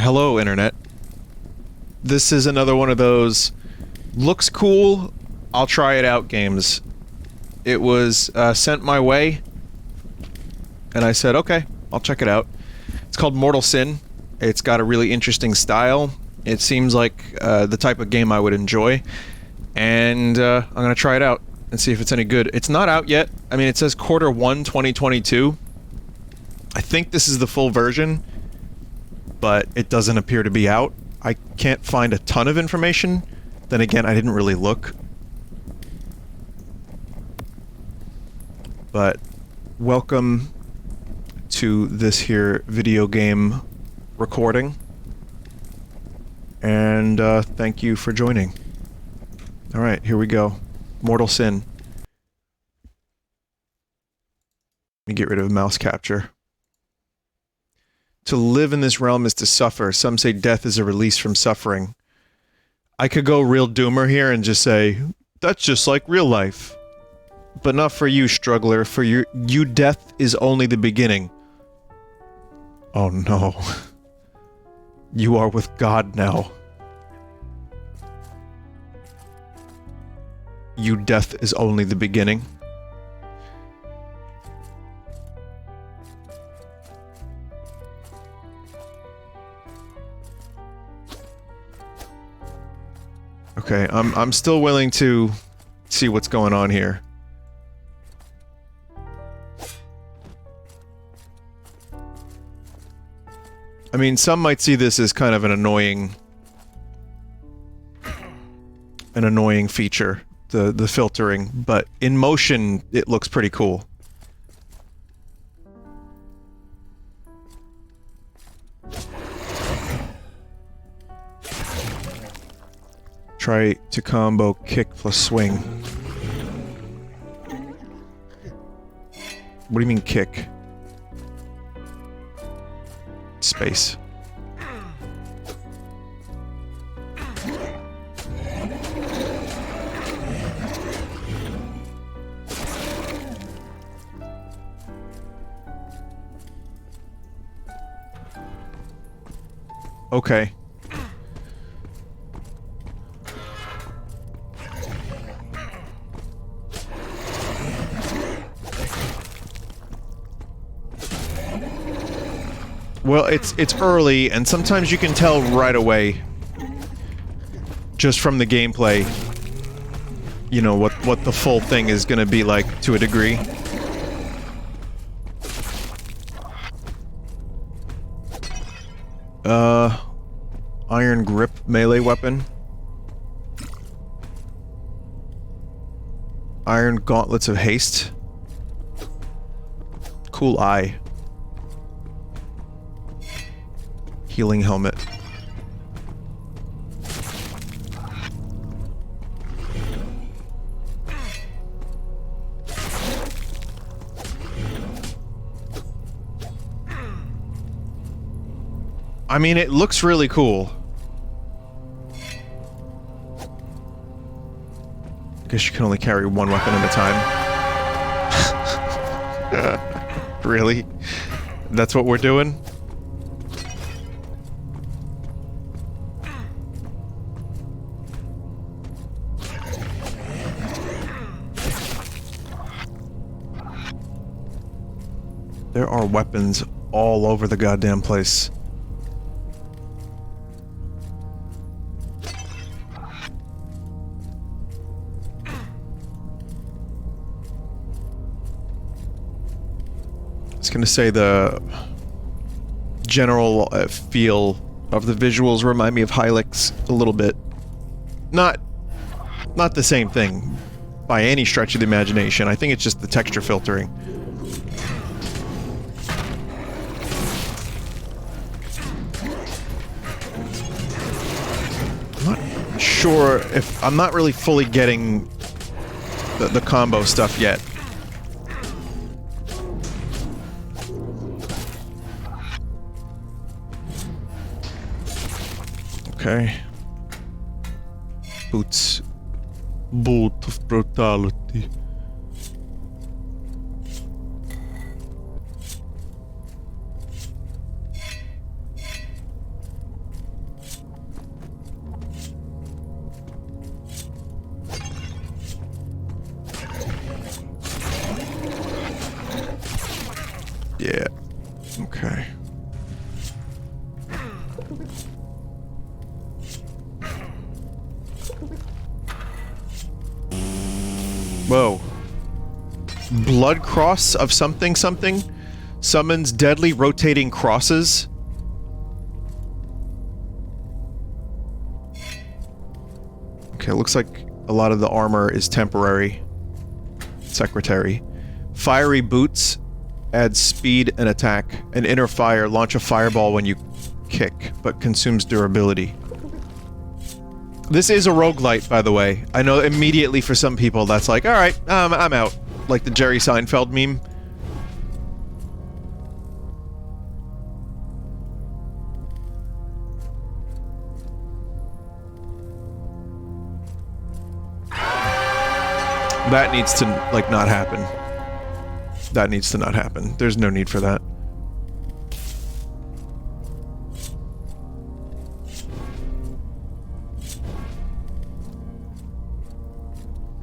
Hello, Internet. This is another one of those looks cool, I'll try it out games. It was sent my way, and I said, okay, I'll check it out. It's called Mortal Sin. It's got a really interesting style. It seems like the type of game I would enjoy, and I'm gonna try it out and see if it's any good. It's not out yet. I mean, it says Q1 2022. I think this is the full version, but it doesn't appear to be out. I can't find a ton of information. Then again, I didn't really look. But welcome to this here video game recording. And thank you for joining. Alright, here we go. Mortal Sin. Let me get rid of mouse capture. To live in this realm is to suffer. Some say death is a release from suffering. I could go real doomer here and just say, that's just like real life. But not for you, struggler. For you, death is only the beginning. Oh no. You are with God now. You, death is only the beginning. Okay, I'm still willing to see what's going on here. I mean, some might see this as kind of an annoying feature, the filtering, but in motion it looks pretty cool. Try to combo kick plus swing. What do you mean kick? Space. Okay. Well, it's early, and sometimes you can tell right away, just from the gameplay, you know, what the full thing is gonna be like, to a degree. Iron grip melee weapon. Iron gauntlets of haste. Cool eye. Healing helmet. I mean, it looks really cool. I guess you can only carry one weapon at a time. Really? That's what we're doing? There are weapons all over the goddamn place. I was gonna say the general feel of the visuals remind me of Hylix a little bit. Not the same thing by any stretch of the imagination. I think it's just the texture filtering. Sure, if I'm not really fully getting the combo stuff yet. Okay. Boots. Boot of brutality. Whoa. Blood cross of something something summons deadly rotating crosses. Okay, looks like a lot of the armor is temporary. Secretary. Fiery boots adds speed and attack. An inner fire, launch a fireball when you kick, but consumes durability. This is a roguelite, by the way. I know immediately for some people that's like, alright, I'm out. Like the Jerry Seinfeld meme. That needs to, like, not happen. That needs to not happen. There's no need for that.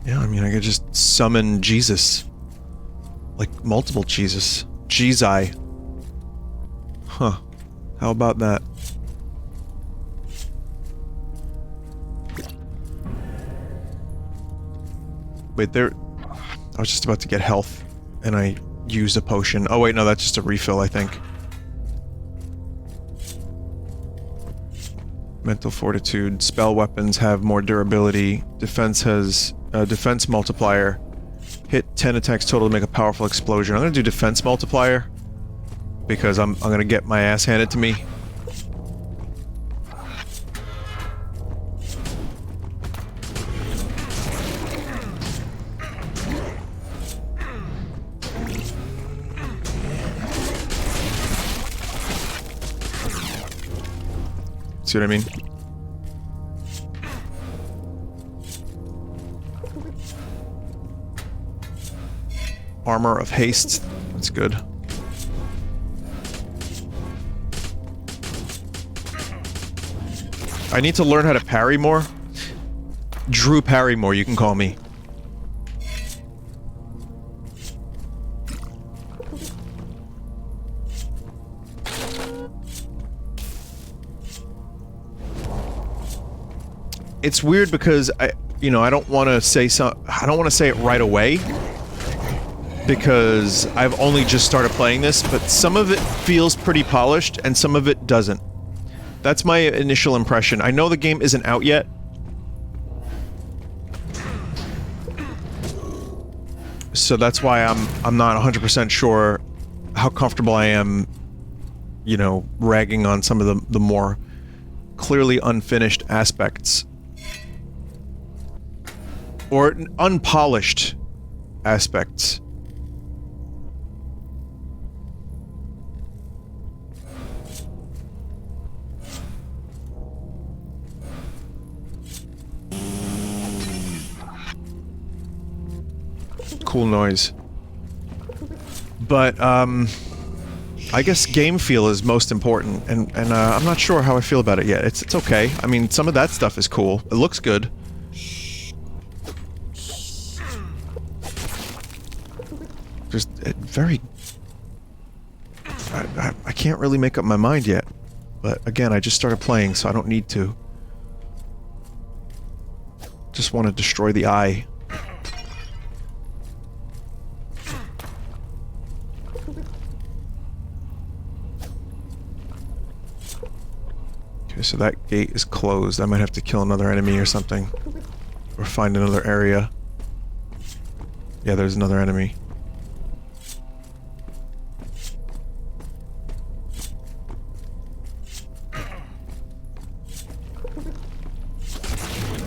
Yeah, I mean, I could just summon Jesus. Like, multiple Jesus. Jesus. Huh. How about that? Wait, there... I was just about to get health, and I used a potion. Oh wait, no, that's just a refill, I think. Mental fortitude. Spell weapons have more durability. Defense has... defense multiplier. Hit 10 attacks total to make a powerful explosion. I'm gonna do defense multiplier. Because I'm gonna get my ass handed to me. See what I mean? Armor of haste. That's good. I need to learn how to parry more. Drew Parrymore, you can call me. It's weird because I don't want to say I don't want to say it right away because I've only just started playing this, but some of it feels pretty polished and some of it doesn't. That's my initial impression. I know the game isn't out yet. So that's why I'm not 100% sure how comfortable I am, you know, ragging on some of the more clearly unfinished aspects. Or unpolished aspects. Cool noise. But, I guess game feel is most important, and I'm not sure how I feel about it yet. It's okay. I mean, some of that stuff is cool. It looks good. Just very... I can't really make up my mind yet. But again, I just started playing, so I don't need to. Just want to destroy the eye. Okay, so that gate is closed. I might have to kill another enemy or something. Or find another area. Yeah, there's another enemy.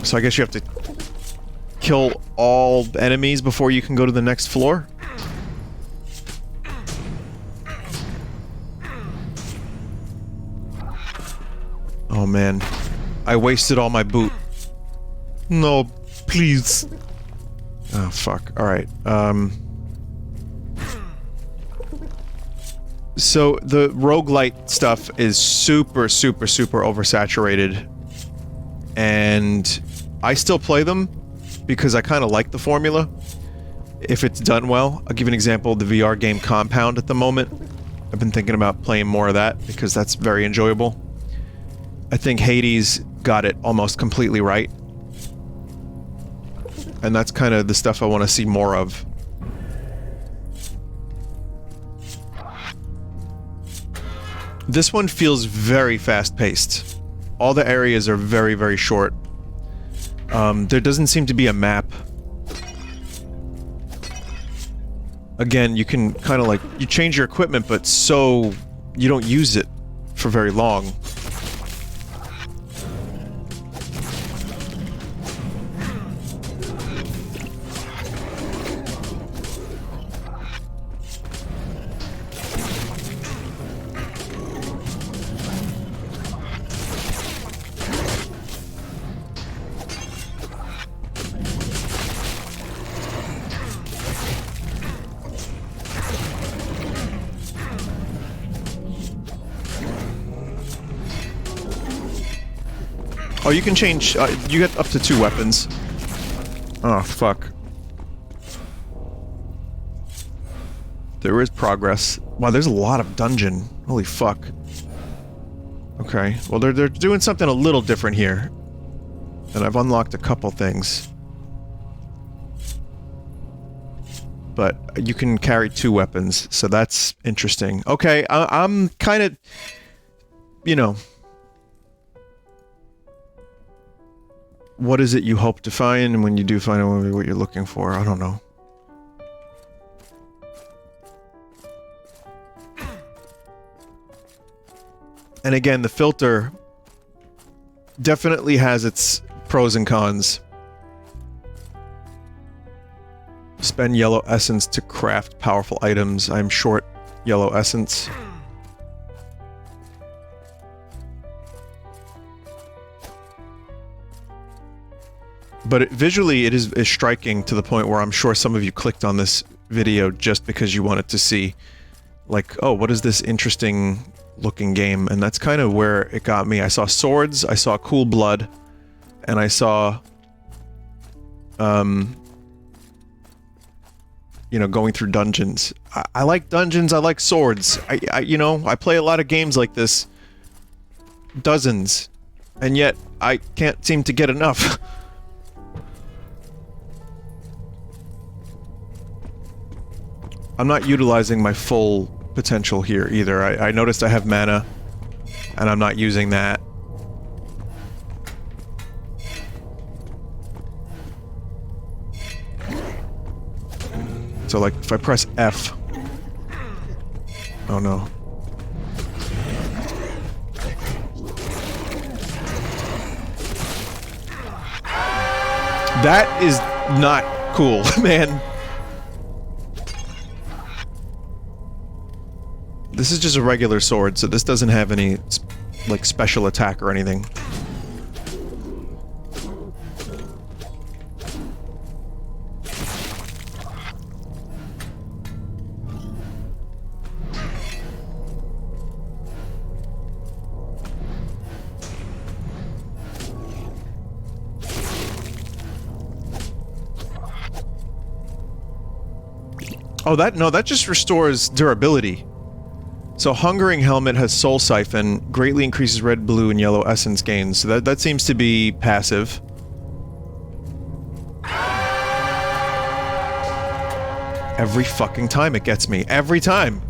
So I guess you have to kill all enemies before you can go to the next floor? Oh man. I wasted all my boot. No, please. Oh fuck. Alright, so the roguelite stuff is super, super, super oversaturated. And I still play them because I kind of like the formula. If it's done well. I'll give you an example of the VR game Compound at the moment. I've been thinking about playing more of that because that's very enjoyable. I think Hades got it almost completely right. And that's kind of the stuff I want to see more of. This one feels very fast-paced. All the areas are very, very short. There doesn't seem to be a map. Again, you can kind of like... You change your equipment, but so... You don't use it for very long. Oh, you can change, you get up to 2 weapons. Oh, fuck. There is progress. Wow, there's a lot of dungeon. Holy fuck. Okay, well they're doing something a little different here. And I've unlocked a couple things. But you can carry 2 weapons, so that's interesting. Okay, I'm kind of... You know... What is it you hope to find, and when you do find it, what you're looking for? I don't know. And again, the filter definitely has its pros and cons. Spend yellow essence to craft powerful items. I'm short yellow essence. But visually, it is striking to the point where I'm sure some of you clicked on this video just because you wanted to see, like, oh, what is this interesting looking game? And that's kind of where it got me. I saw swords, I saw cool blood, and I saw, you know, going through dungeons. I like dungeons, I like swords. You know, I play a lot of games like this. Dozens. And yet, I can't seem to get enough. I'm not utilizing my full potential here either. I noticed I have mana, and I'm not using that. So like, if I press F... Oh no. That is not cool, man. This is just a regular sword, so this doesn't have any, like, special attack or anything. Oh, that just restores durability. So Hungering Helmet has Soul Siphon, greatly increases red, blue, and yellow essence gains. So that seems to be passive. Every fucking time it gets me. Every time!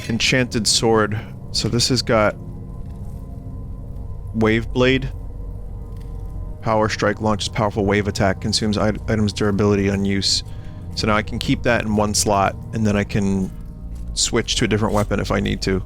Enchanted Sword. So this has got... Wave Blade. Power Strike launches powerful wave attack, consumes items durability on use. So now I can keep that in one slot, and then I can switch to a different weapon if I need to.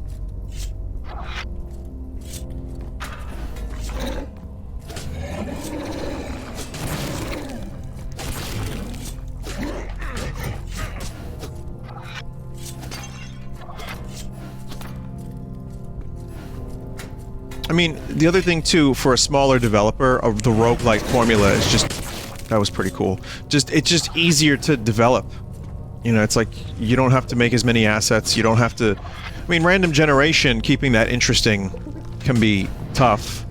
I mean, the other thing too, for a smaller developer, of the roguelite formula is just... That was pretty cool. It's just easier to develop. You know, it's like, you don't have to make as many assets, you don't have to... I mean, random generation, keeping that interesting can be tough.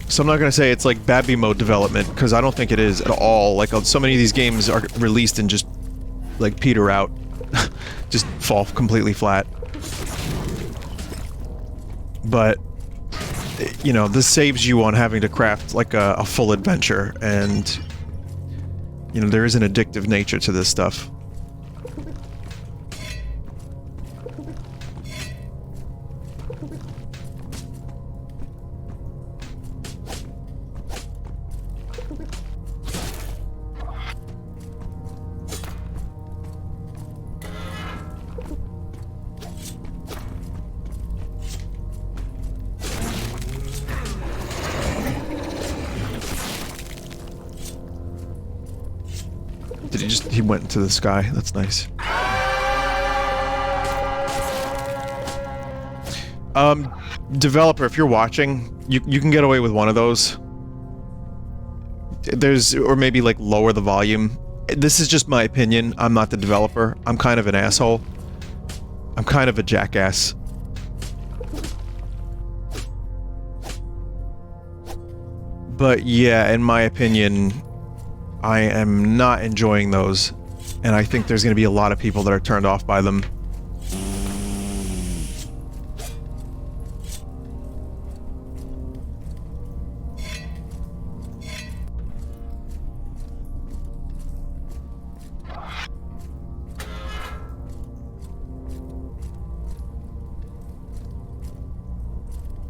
So I'm not gonna say it's like Babby mode development, because I don't think it is at all. Like, so many of these games are released and just, like, peter out. Just fall completely flat. But, you know, this saves you on having to craft, like, a full adventure, and, you know, there is an addictive nature to this stuff. He went into the sky. That's nice. Developer, if you're watching, you can get away with one of those. Or maybe, like, lower the volume. This is just my opinion. I'm not the developer. I'm kind of an asshole. I'm kind of a jackass. But yeah, in my opinion, I am not enjoying those, and I think there's going to be a lot of people that are turned off by them.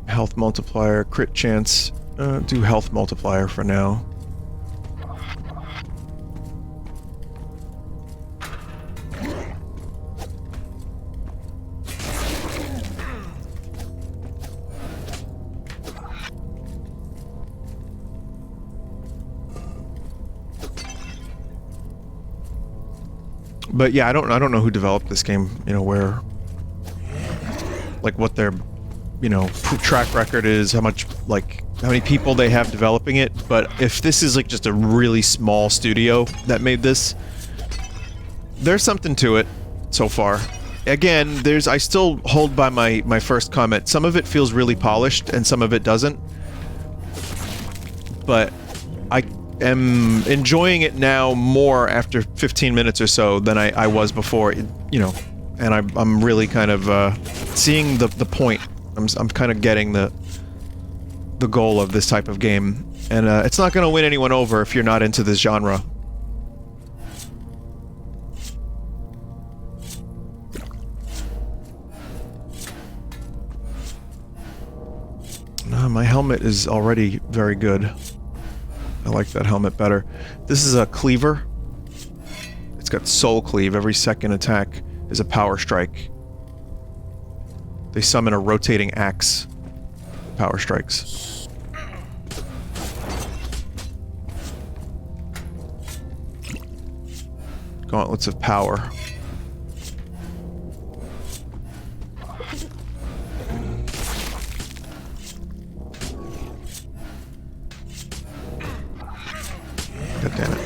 Health multiplier, crit chance. Do health multiplier for now. But yeah, I don't know who developed this game, you know, where, like, what their, you know, track record is, how many people they have developing it, but if this is, like, just a really small studio that made this, there's something to it so far. Again, I still hold by my first comment. Some of it feels really polished, and some of it doesn't. But I am enjoying it now more after 15 minutes or so than I was before, you know, and I'm really kind of seeing the point. I'm kind of getting the goal of this type of game, and it's not going to win anyone over if you're not into this genre. My helmet is already very good. I like that helmet better. This is a cleaver. It's got soul cleave. Every second attack is a power strike. They summon a rotating axe. Power strikes. Gauntlets of power. God damn it.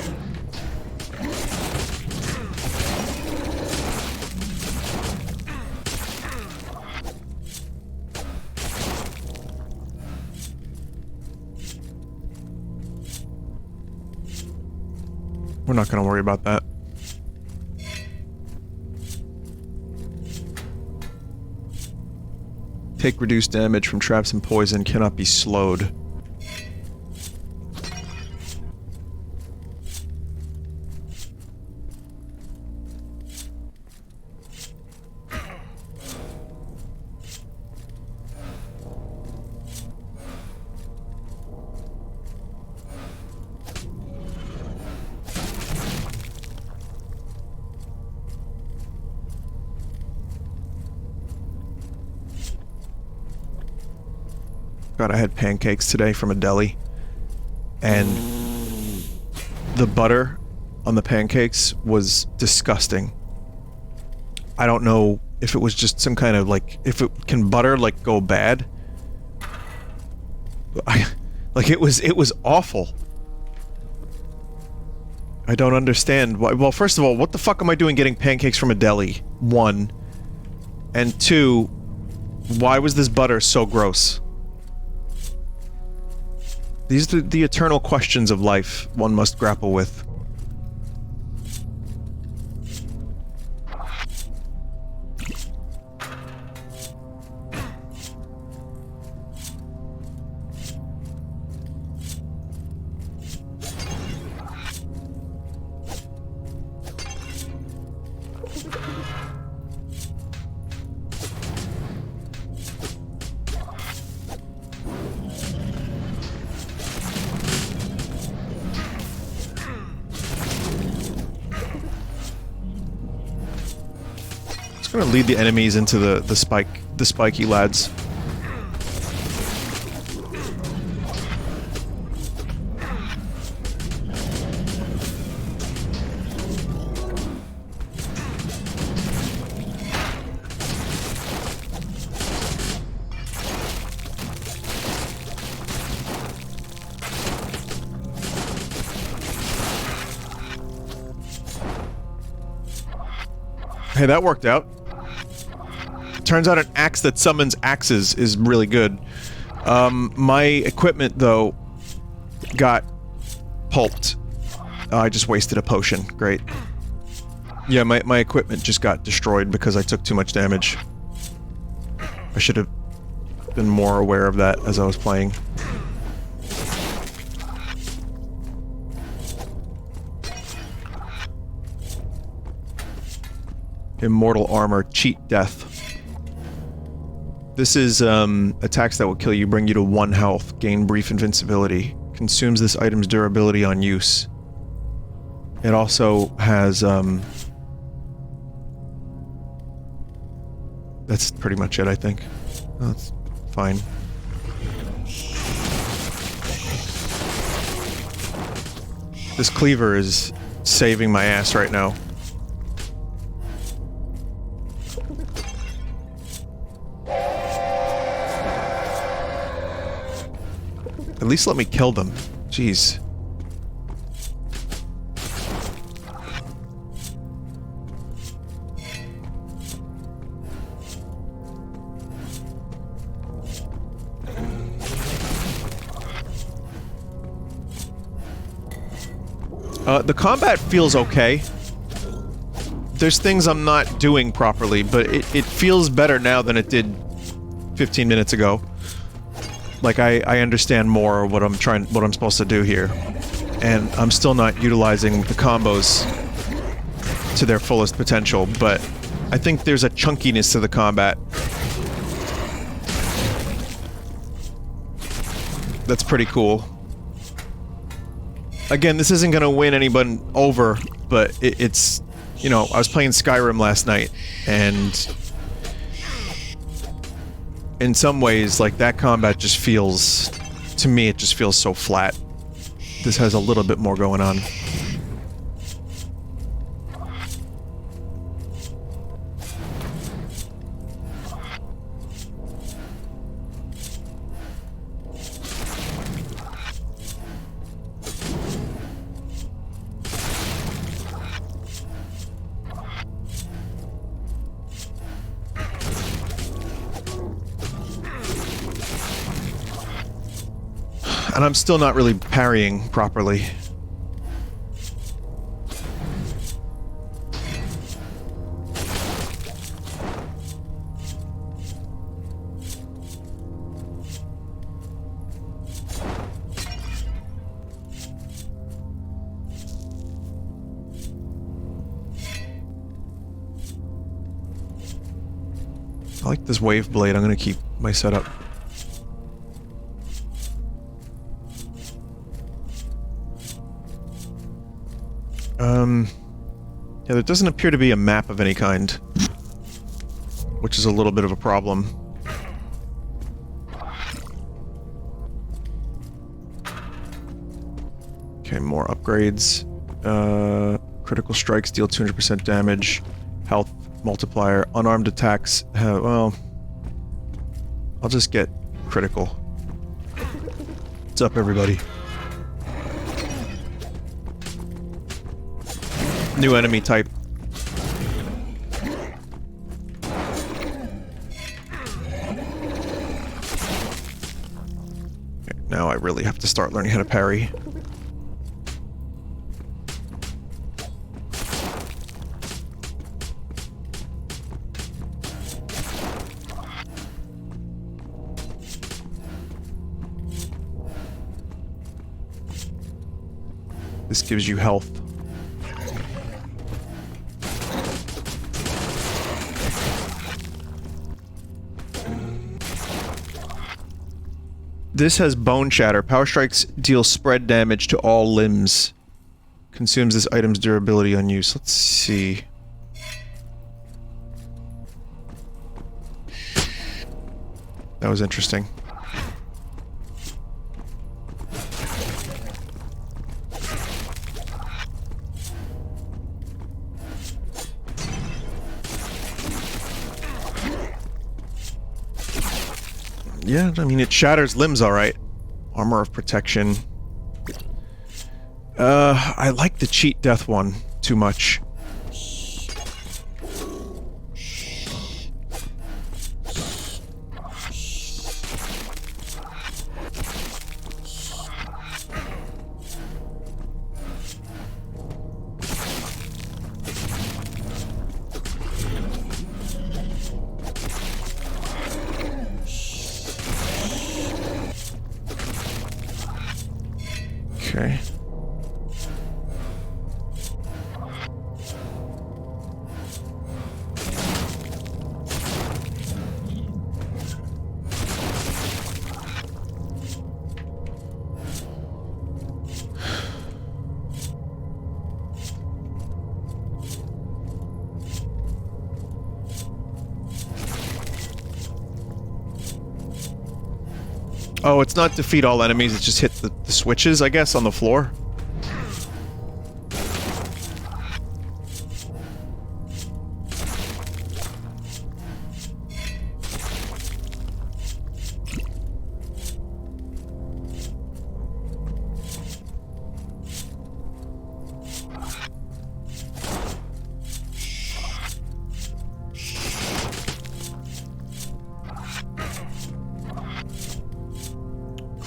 We're not going to worry about that. Take reduced damage from traps and poison, cannot be slowed. God, I had pancakes today from a deli, and the butter on the pancakes was disgusting. I don't know if it was just some kind of, like, can butter, like, go bad? Like, it was awful. I don't understand why. Well, first of all, what the fuck am I doing getting pancakes from a deli? One. And two, why was this butter so gross? These are the eternal questions of life one must grapple with. gonna lead the enemies into the spiky lads. Hey, that worked out. Turns out an axe that summons axes is really good. My equipment, though, got pulped. I just wasted a potion. Great. Yeah, my equipment just got destroyed because I took too much damage. I should have been more aware of that as I was playing. Immortal armor, cheat death. This is, attacks that will kill you, bring you to 1 health, gain brief invincibility, consumes this item's durability on use. It also has, that's pretty much it, I think. That's fine. This cleaver is saving my ass right now. At least let me kill them. Jeez. The combat feels okay. There's things I'm not doing properly, but it feels better now than it did 15 minutes ago. Like, I understand more what I'm supposed to do here. And I'm still not utilizing the combos to their fullest potential, but I think there's a chunkiness to the combat that's pretty cool. Again, this isn't gonna win anyone over, but it's... You know, I was playing Skyrim last night, and... in some ways, like, that combat just feels... to me, it just feels so flat. This has a little bit more going on. And I'm still not really parrying properly. I like this wave blade. I'm gonna keep my setup. Yeah, there doesn't appear to be a map of any kind, which is a little bit of a problem. Okay, more upgrades. Critical strikes deal 200% damage. Health multiplier. Unarmed attacks have, well... I'll just get critical. What's up, everybody? New enemy type. Okay, now I really have to start learning how to parry. This gives you health. This has Bone Shatter. Power Strikes deal spread damage to all limbs. Consumes this item's durability on use. Let's see. That was interesting. Yeah, I mean, it shatters limbs alright. Armor of protection. I like the cheat death one too much. Okay. Oh, it's not defeat all enemies, it's just hit the switches, I guess, on the floor.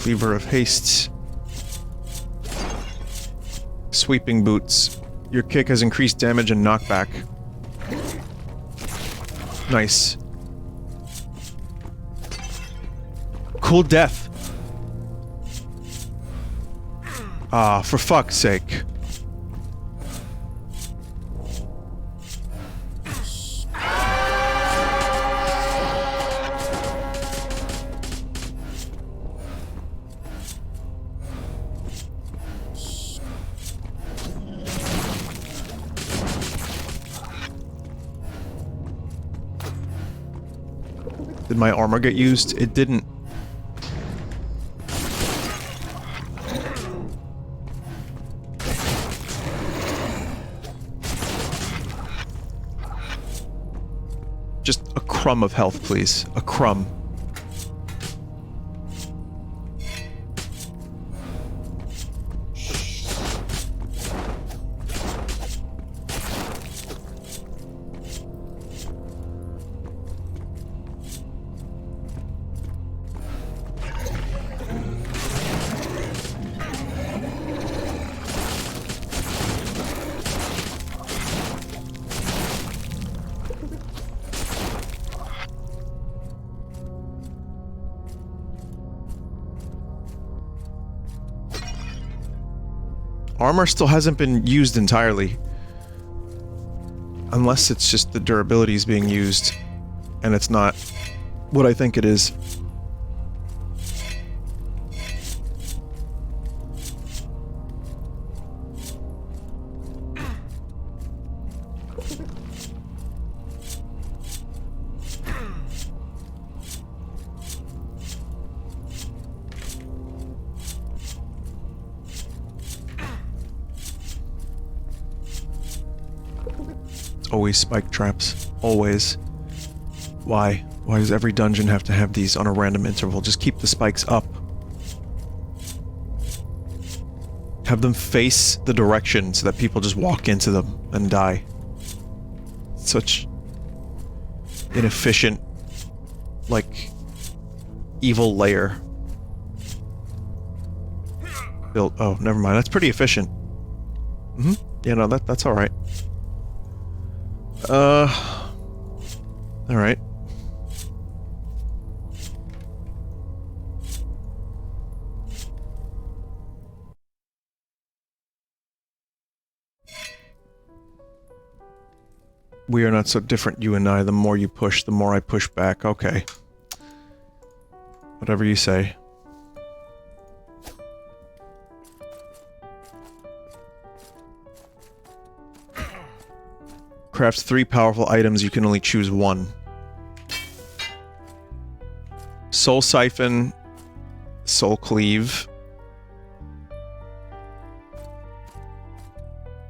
Cleaver of Haste. Sweeping Boots. Your kick has increased damage and knockback. Nice. Cool death. Ah, for fuck's sake. Did my armor get used? It didn't. Just a crumb of health, please. A crumb. Armor still hasn't been used entirely. Unless it's just the durability is being used, and it's not what I think it is. Always spike traps. Always. Why? Why does every dungeon have to have these on a random interval? Just keep the spikes up. Have them face the direction so that people just walk into them and die. Such inefficient, like, evil layer. Built. Oh, never mind. That's pretty efficient. Mm-hmm. Yeah, no, that's alright. Alright. We are not so different, you and I. The more you push, the more I push back. Okay. Whatever you say. Crafts 3 powerful items, you can only choose one. Soul Siphon, Soul Cleave,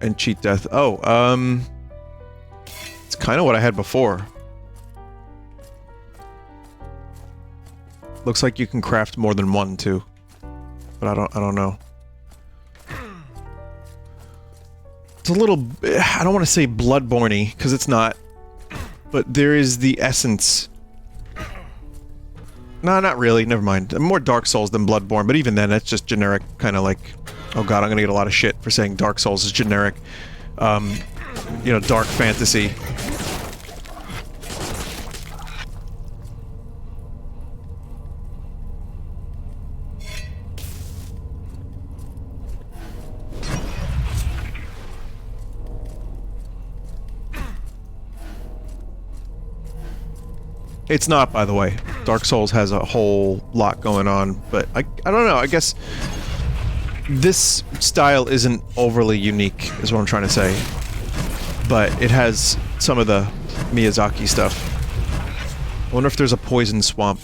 and Cheat Death. Oh, it's kind of what I had before. Looks like you can craft more than one too, but I don't know. It's a little, I don't want to say Bloodborne-y, because it's not, but there is the essence. No, not really, never mind. More Dark Souls than Bloodborne, but even then, that's just generic, kind of like, oh god, I'm gonna get a lot of shit for saying Dark Souls is generic. You know, dark fantasy. It's not, by the way. Dark Souls has a whole lot going on, but I don't know, I guess this style isn't overly unique, is what I'm trying to say. But it has some of the Miyazaki stuff. I wonder if there's a poison swamp.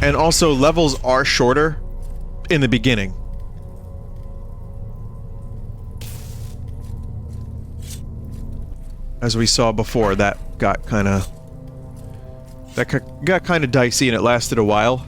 And also, levels are shorter in the beginning. As we saw before, that got kind of dicey and it lasted a while.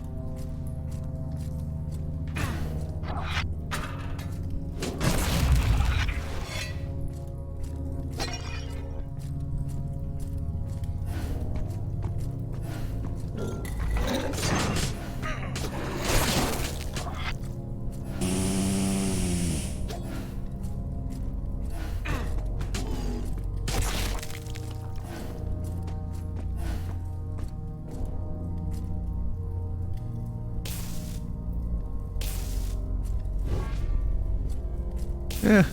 Yeah.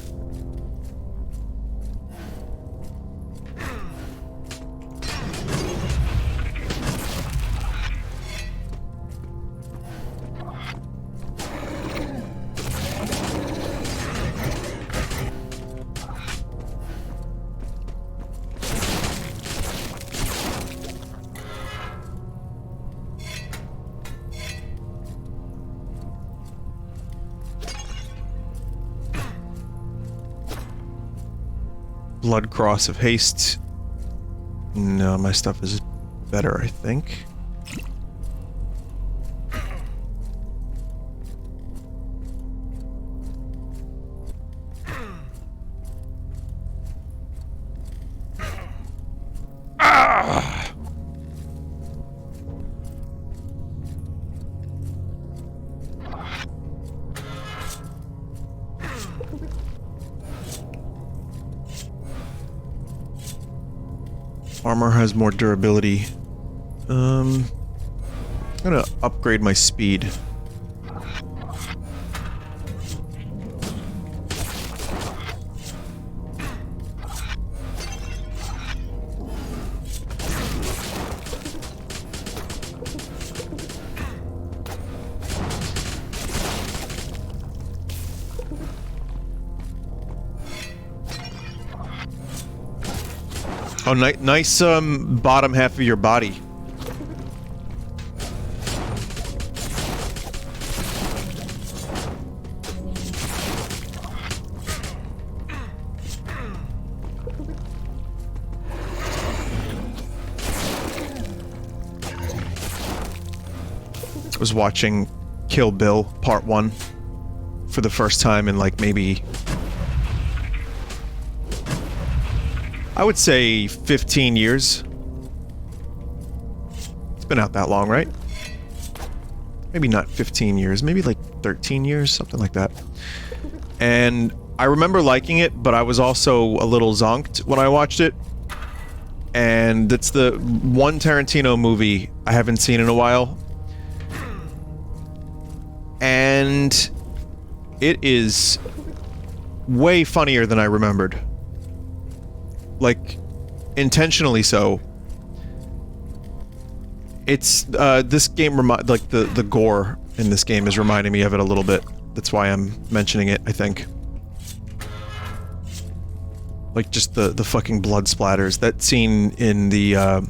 Blood Cross of Haste. No, my stuff is better, I think. Ah! Armor has more durability. I'm gonna upgrade my speed. Oh, nice, bottom half of your body. I was watching Kill Bill Part 1 for the first time in, like, maybe... I would say 15 years. It's been out that long, right? Maybe not 15 years, maybe like 13 years, something like that. And I remember liking it, but I was also a little zonked when I watched it. And it's the one Tarantino movie I haven't seen in a while. And it is way funnier than I remembered. Like, intentionally so. It's, this game like, the gore in this game is reminding me of it a little bit. That's why I'm mentioning it, I think. Like, just the fucking blood splatters. That scene in the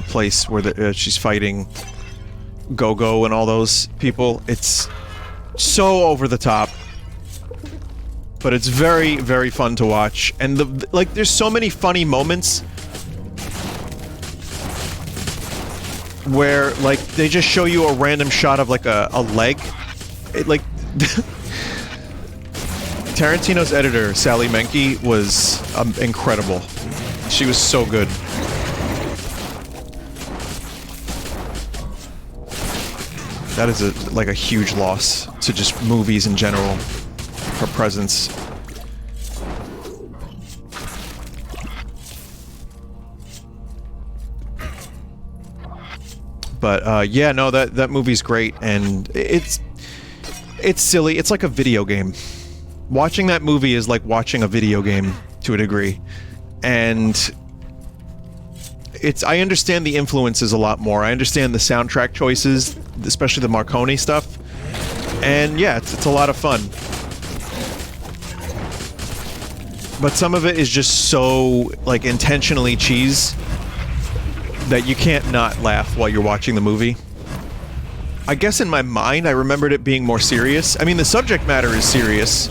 place where she's fighting Go-Go and all those people, it's so over the top. But it's very, very fun to watch. And there's so many funny moments where, like, they just show you a random shot of, like, a leg. It, like... Tarantino's editor, Sally Menke, was incredible. She was so good. That is a huge loss to just movies in general. Her presence. But yeah, no, that movie's great, and it's silly. It's like a video game. Watching that movie is like watching a video game to a degree, and I understand the influences a lot more. I understand the soundtrack choices, especially the Marconi stuff, and yeah, it's a lot of fun. But some of it is just so, like, intentionally cheese that you can't not laugh while you're watching the movie. I guess in my mind, I remembered it being more serious. I mean, the subject matter is serious.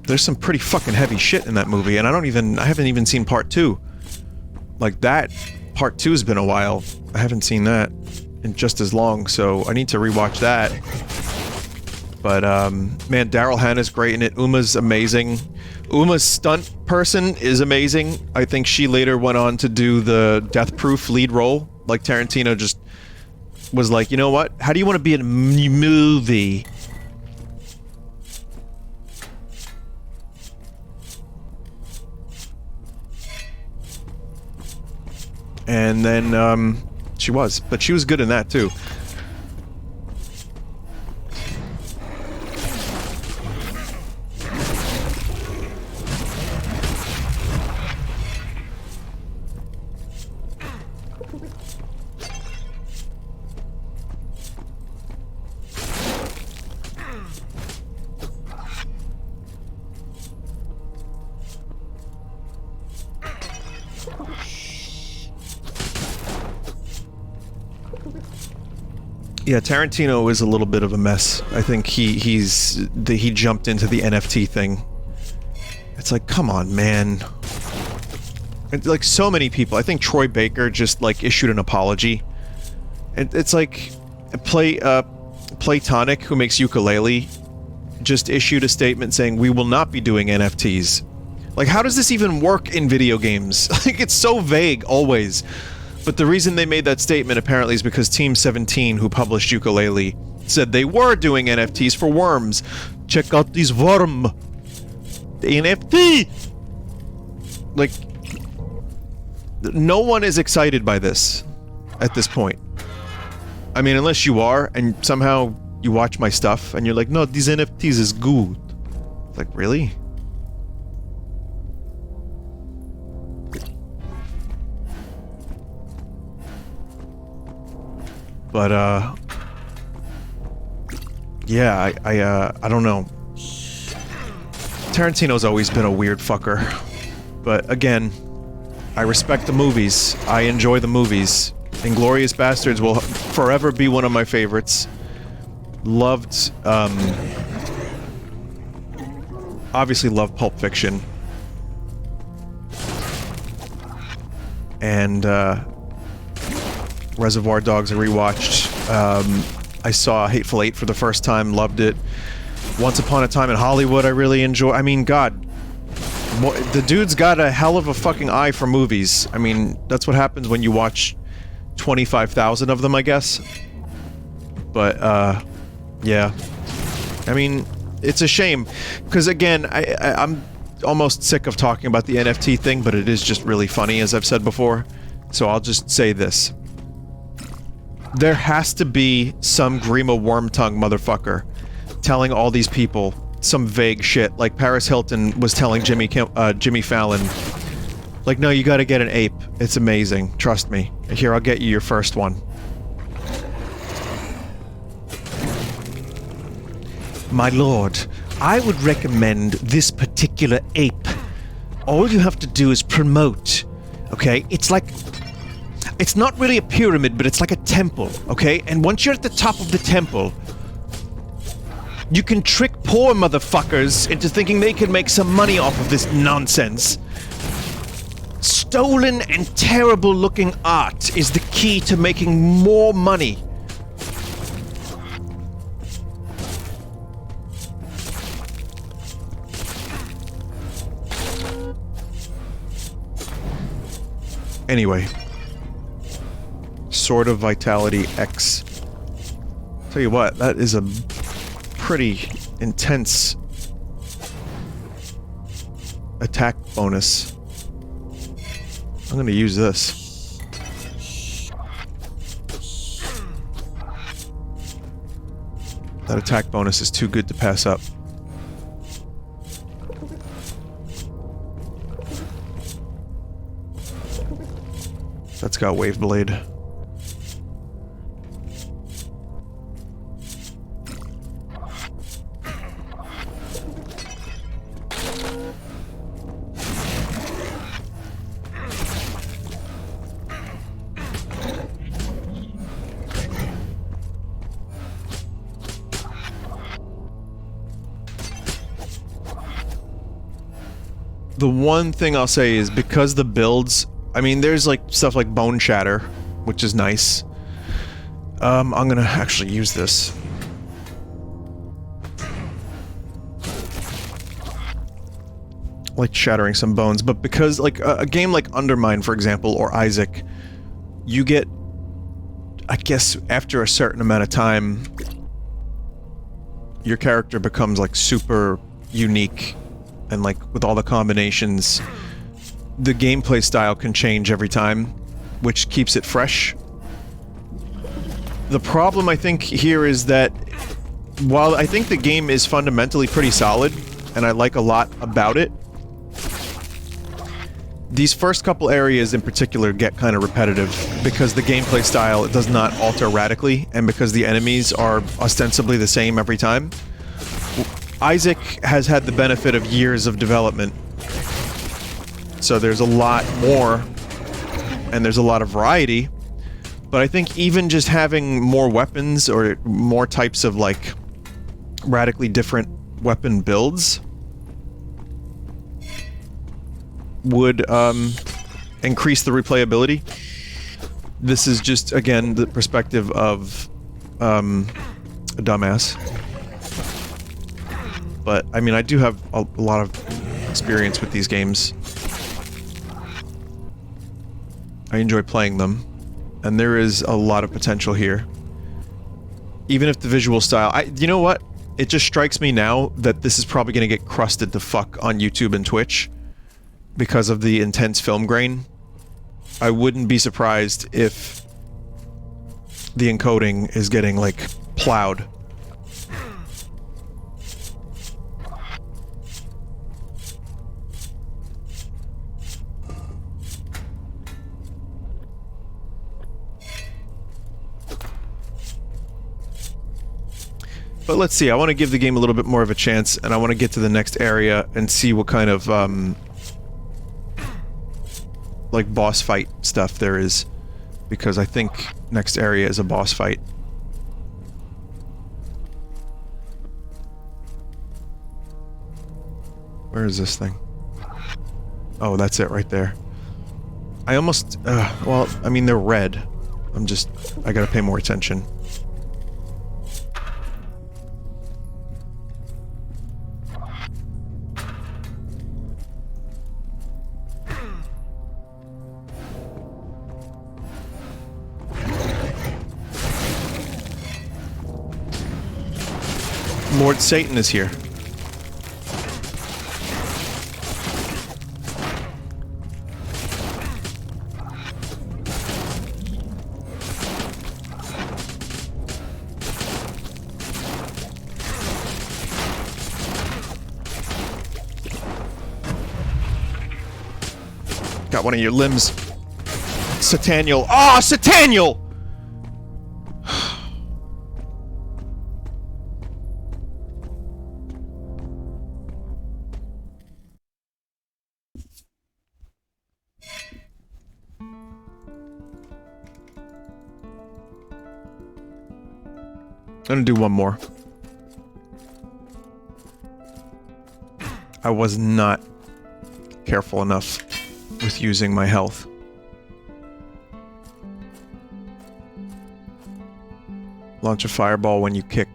There's some pretty fucking heavy shit in that movie, and I haven't even seen part 2. Like, that part 2's been a while. I haven't seen that in just as long, so I need to rewatch that. But, man, Daryl Hannah's great in it. Uma's amazing. Uma's stunt person is amazing. I think she later went on to do the Death Proof lead role. Like, Tarantino just was like, you know what? How do you want to be in a movie? And then, she was. But she was good in that, too. Yeah, Tarantino is a little bit of a mess. I think he jumped into the NFT thing. It's like, come on, man. It's like so many people. I think Troy Baker just like issued an apology. It's like Playtonic, who makes ukulele, just issued a statement saying we will not be doing NFTs. Like, how does this even work in video games? Like, it's so vague always. But the reason they made that statement apparently is because Team 17, who published Ukulele, said they were doing NFTs for Worms. Check out these Worm! The NFT! Like, no one is excited by this at this point. I mean, unless you are, and somehow you watch my stuff, and you're like, no, these NFTs is good. It's like, really? But, yeah, I don't know. Tarantino's always been a weird fucker. But, again, I respect the movies. I enjoy the movies. Inglourious Basterds will forever be one of my favorites. Loved, obviously loved Pulp Fiction. And, Reservoir Dogs I rewatched. I saw Hateful Eight for the first time, loved it. Once Upon a Time in Hollywood I really enjoy. I mean, God. The dude's got a hell of a fucking eye for movies. I mean, that's what happens when you watch 25,000 of them, I guess. But, yeah. I mean, it's a shame. Because, again, I'm almost sick of talking about the NFT thing, but it is just really funny, as I've said before. So I'll just say this. There has to be some Grima Wormtongue motherfucker telling all these people some vague shit, like Paris Hilton was telling Jimmy Fallon, like, no, you gotta get an ape. It's amazing. Trust me. Here, I'll get you your first one. My lord, I would recommend this particular ape. All you have to do is promote, okay? It's like... It's not really a pyramid, but it's like a temple, okay? And once you're at the top of the temple, you can trick poor motherfuckers into thinking they can make some money off of this nonsense. Stolen and terrible-looking art is the key to making more money. Anyway. Sword of Vitality X. Tell you what, that is a pretty intense attack bonus. I'm gonna use this. That attack bonus is too good to pass up. That's got Wave Blade. The one thing I'll say is because the builds, I mean, there's like stuff like Bone Shatter, which is nice. I'm gonna actually use this. Like shattering some bones, but because like a game like Undermine, for example, or Isaac, you get, I guess, after a certain amount of time, your character becomes like super unique. And like, with all the combinations, the gameplay style can change every time, which keeps it fresh. The problem, I think, here is that while I think the game is fundamentally pretty solid, and I like a lot about it, these first couple areas in particular get kind of repetitive, because the gameplay style does not alter radically, and because the enemies are ostensibly the same every time. Isaac has had the benefit of years of development, so there's a lot more, and there's a lot of variety, but I think even just having more weapons, or more types of, like, radically different weapon builds would, increase the replayability. This is just, again, the perspective of, a dumbass. But, I mean, I do have a lot of experience with these games. I enjoy playing them. And there is a lot of potential here. Even if the visual style... you know what? It just strikes me now that this is probably going to get crusted to fuck on YouTube and Twitch because of the intense film grain. I wouldn't be surprised if the encoding is getting, like, plowed. But let's see, I want to give the game a little bit more of a chance, and I want to get to the next area and see what kind of, like, boss fight stuff there is. Because I think next area is a boss fight. Where is this thing? Oh, that's it right there. I almost, well, I mean, they're red. I gotta pay more attention. Lord Satan is here. Got one of your limbs. Sataniel. Ah, oh, Sataniel! gonna do one more. I was not careful enough with using my health. Launch a fireball when you kick.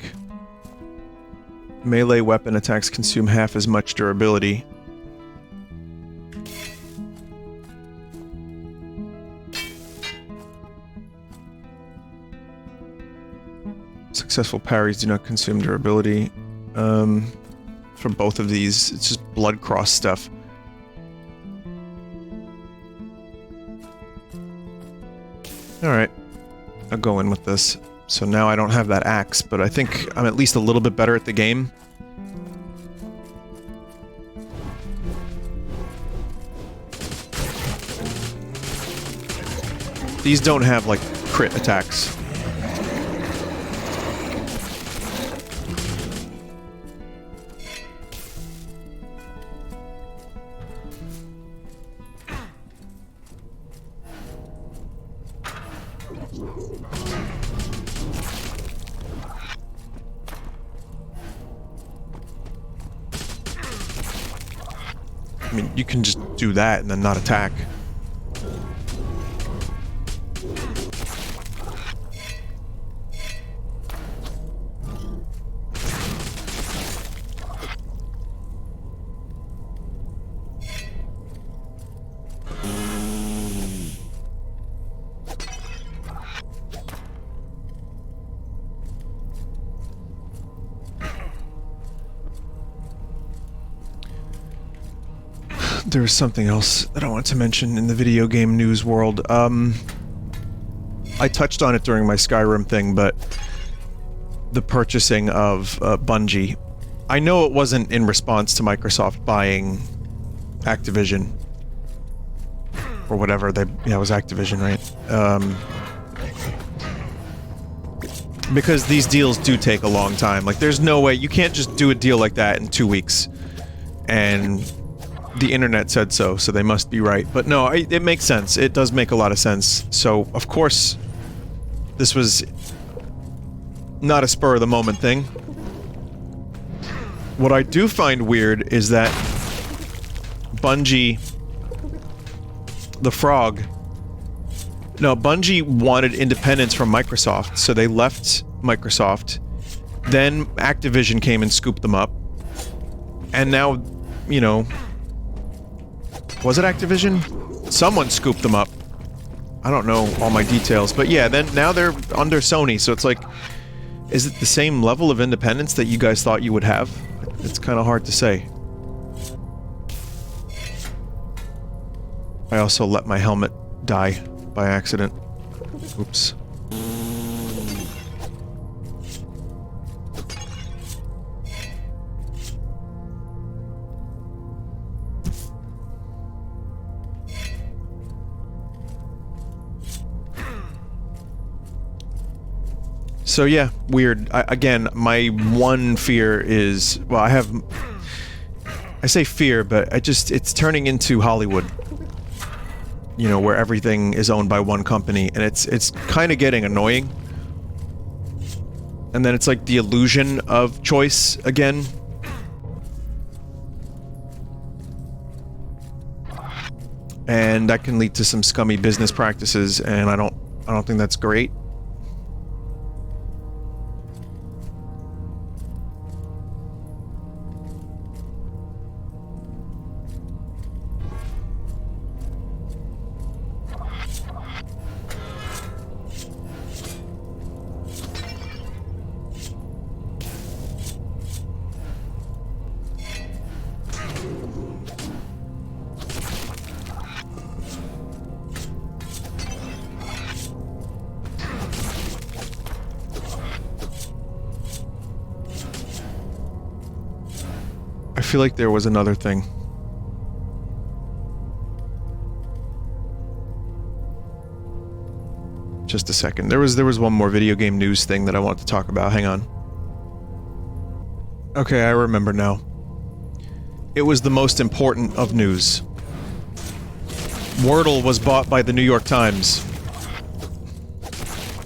Melee weapon attacks consume half as much durability. Successful parries do not consume durability. For both of these, it's just blood cross stuff. Alright. I'll go in with this. So now I don't have that axe, but I think I'm at least a little bit better at the game. These don't have, like, crit attacks. I mean, you can just do that and then not attack. There's something else that I want to mention in the video game news world. I touched on it during my Skyrim thing, but the purchasing of Bungie. I know it wasn't in response to Microsoft buying Activision. Or whatever, yeah, it was Activision, right? Because these deals do take a long time. Like, there's no way, you can't just do a deal like that in 2 weeks. And the internet said so, so they must be right. But no, it makes sense. It does make a lot of sense. So, of course, this was not a spur-of-the-moment thing. What I do find weird is that Bungie... the Frog... No, Bungie wanted independence from Microsoft, so they left Microsoft. Then Activision came and scooped them up. And now, you know... Was it Activision? Someone scooped them up. I don't know all my details, but yeah, then now they're under Sony, so it's like... Is it the same level of independence that you guys thought you would have? It's kind of hard to say. I also let my helmet die by accident. Oops. So yeah, weird. Again, my one fear is... Well, I say fear, but it's turning into Hollywood. You know, where everything is owned by one company, and it's kind of getting annoying. And then it's like the illusion of choice again. And that can lead to some scummy business practices, and I don't think that's great. I feel like there was another thing. Just a second. There was one more video game news thing that I wanted to talk about. Hang on. Okay, I remember now. It was the most important of news. Wordle was bought by the New York Times.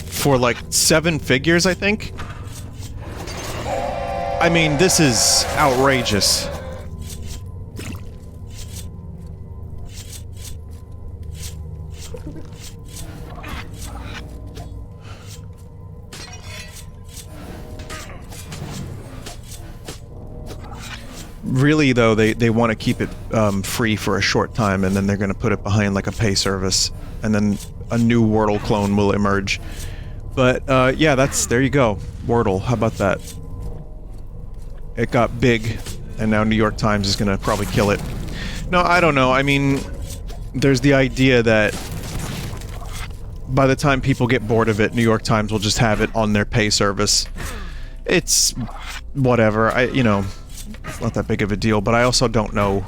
For like 7 figures, I think? I mean, this is outrageous. Really, though, they want to keep it free for a short time, and then they're going to put it behind like a pay service, and then a new Wordle clone will emerge. But yeah, there you go. Wordle, how about that? It got big, and now New York Times is going to probably kill it. No, I don't know. I mean, there's the idea that by the time people get bored of it, New York Times will just have it on their pay service. It's whatever. You know, it's not that big of a deal, but I also don't know.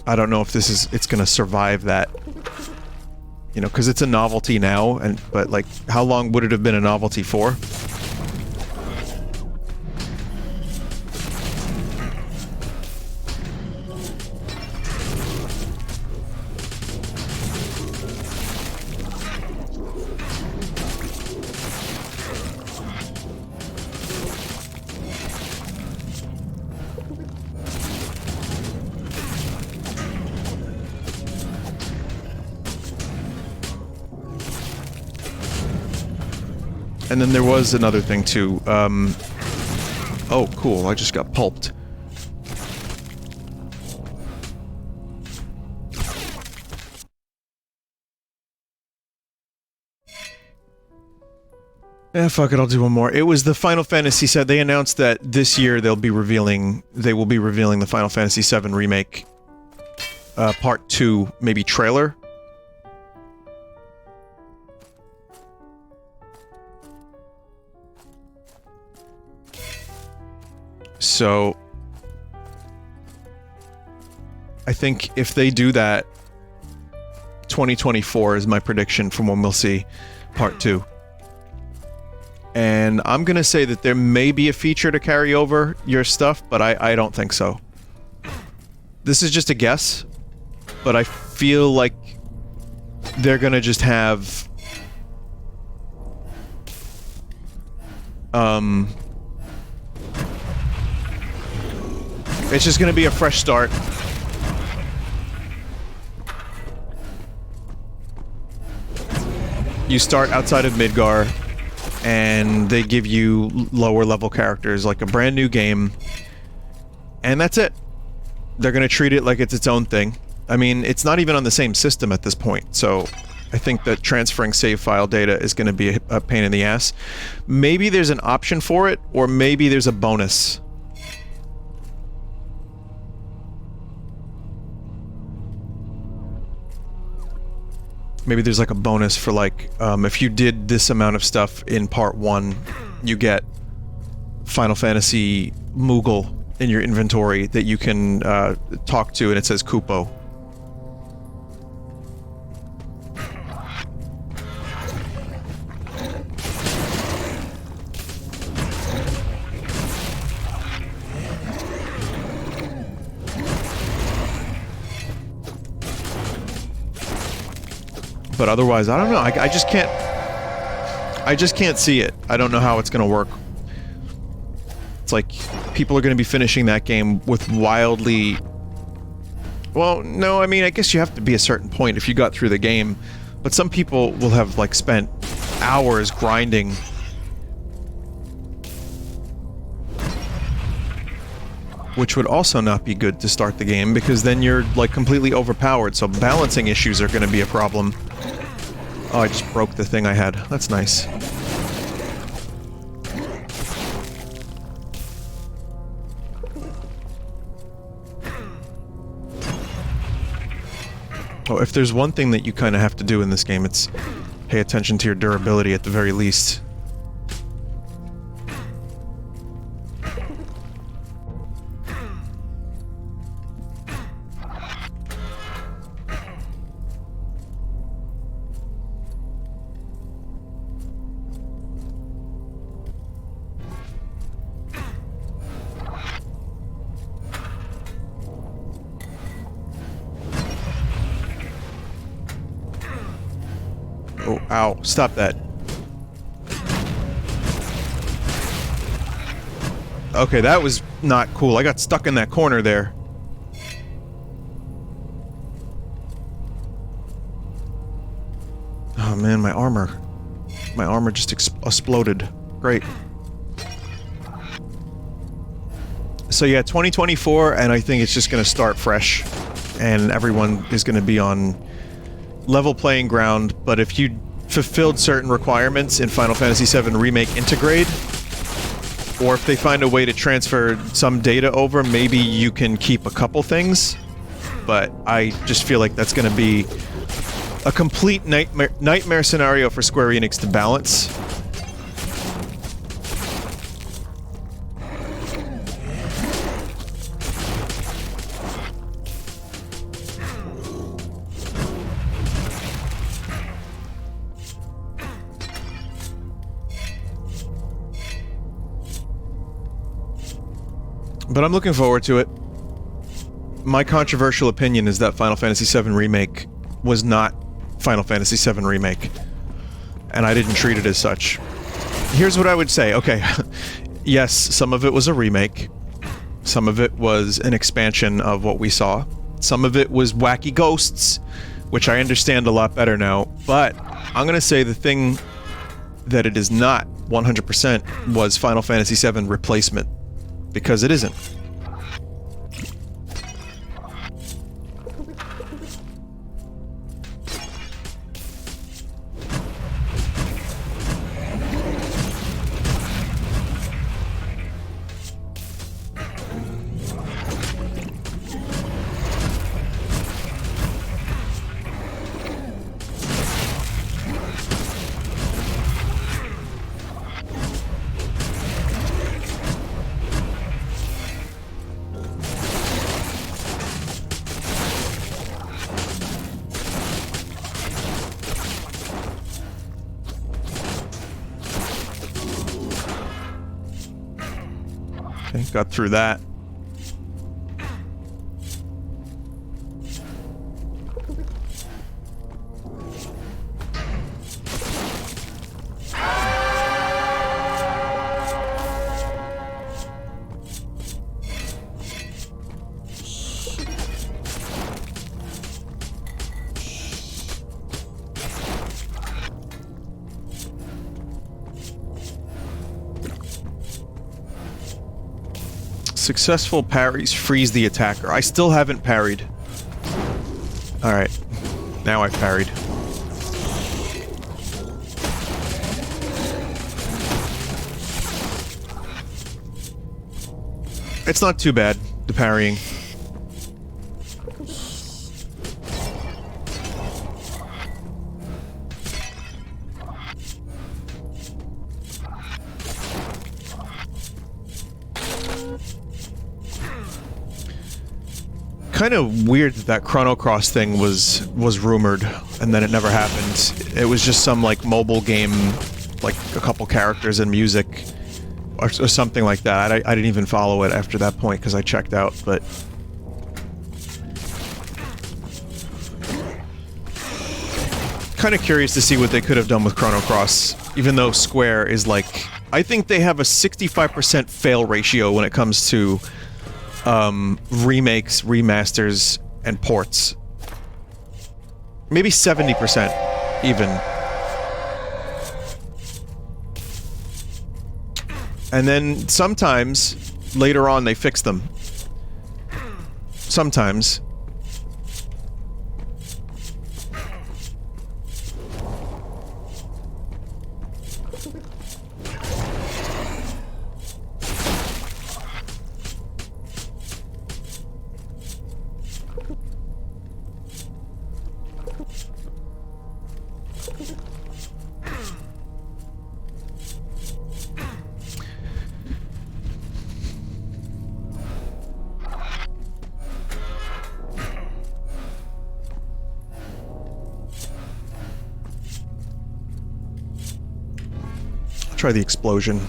I don't know if it's gonna survive that. You know, because it's a novelty now, but like, how long would it have been a novelty for? And then there was another thing too. Oh, cool! I just got pulped. Eh, fuck it, I'll do one more. It was the Final Fantasy set. They announced that this year they will be revealing the Final Fantasy VII Remake, Part 2, maybe trailer. So, I think if they do that, 2024 is my prediction for when we'll see Part 2. And I'm gonna say that there may be a feature to carry over your stuff, but I don't think so. This is just a guess, but I feel like they're gonna just have... It's just gonna be a fresh start. You start outside of Midgar, and they give you lower level characters, like a brand new game, and that's it. They're gonna treat it like it's its own thing. I mean, it's not even on the same system at this point, so I think that transferring save file data is gonna be a pain in the ass. Maybe there's an option for it, or maybe there's a bonus. Maybe there's like a bonus for like, if you did this amount of stuff in part 1, you get Final Fantasy Moogle in your inventory that you can talk to, and it says Kupo. But otherwise, I don't know. I just can't... I just can't see it. I don't know how it's gonna work. It's like, people are gonna be finishing that game with wildly... Well, no, I mean, I guess you have to be a certain point if you got through the game. But some people will have, like, spent hours grinding. Which would also not be good to start the game, because then you're, like, completely overpowered, so balancing issues are gonna be a problem. Oh, I just broke the thing I had. That's nice. Oh, if there's one thing that you kind of have to do in this game, it's pay attention to your durability at the very least. Oh, ow. Stop that. Okay, that was not cool. I got stuck in that corner there. Oh man, my armor. My armor just exploded. Great. So yeah, 2024, and I think it's just gonna start fresh. And everyone is gonna be on level playing ground, but if you fulfilled certain requirements in Final Fantasy VII Remake Integrate, or if they find a way to transfer some data over, maybe you can keep a couple things. But I just feel like that's gonna be a complete nightmare scenario for Square Enix to balance. But I'm looking forward to it. My controversial opinion is that Final Fantasy VII Remake was not Final Fantasy VII Remake. And I didn't treat it as such. Here's what I would say. Okay, yes, some of it was a remake. Some of it was an expansion of what we saw. Some of it was wacky ghosts, which I understand a lot better now. But I'm gonna say the thing that it is not 100% was Final Fantasy VII Replacement. Because it isn't. Okay, got through that. Successful parries freeze the attacker. I still haven't parried. Alright. Now I've parried. It's not too bad, the parrying. Kind of weird that Chrono Cross thing was rumored, and then it never happened. It was just some, like, mobile game, like, a couple characters and music, or something like that. I didn't even follow it after that point, because I checked out, but... Kind of curious to see what they could have done with Chrono Cross, even though Square is, like... I think they have a 65% fail ratio when it comes to... remakes, remasters, and ports. Maybe 70%, even. And then, sometimes, later on, they fix them. Sometimes. Try the explosion.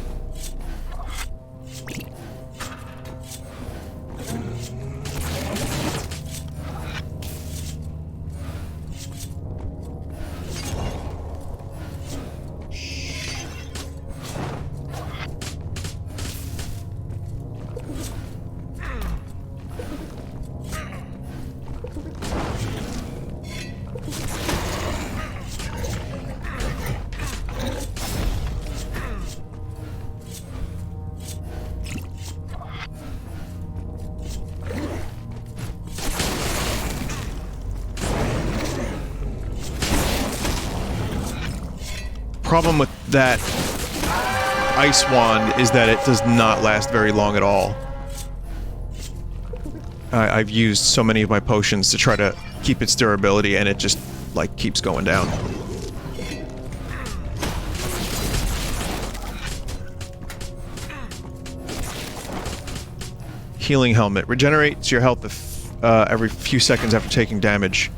problem with that ice wand is that it does not last very long at all. I've used so many of my potions to try to keep its durability, and it just, like, keeps going down. Healing helmet. Regenerates your health every few seconds after taking damage.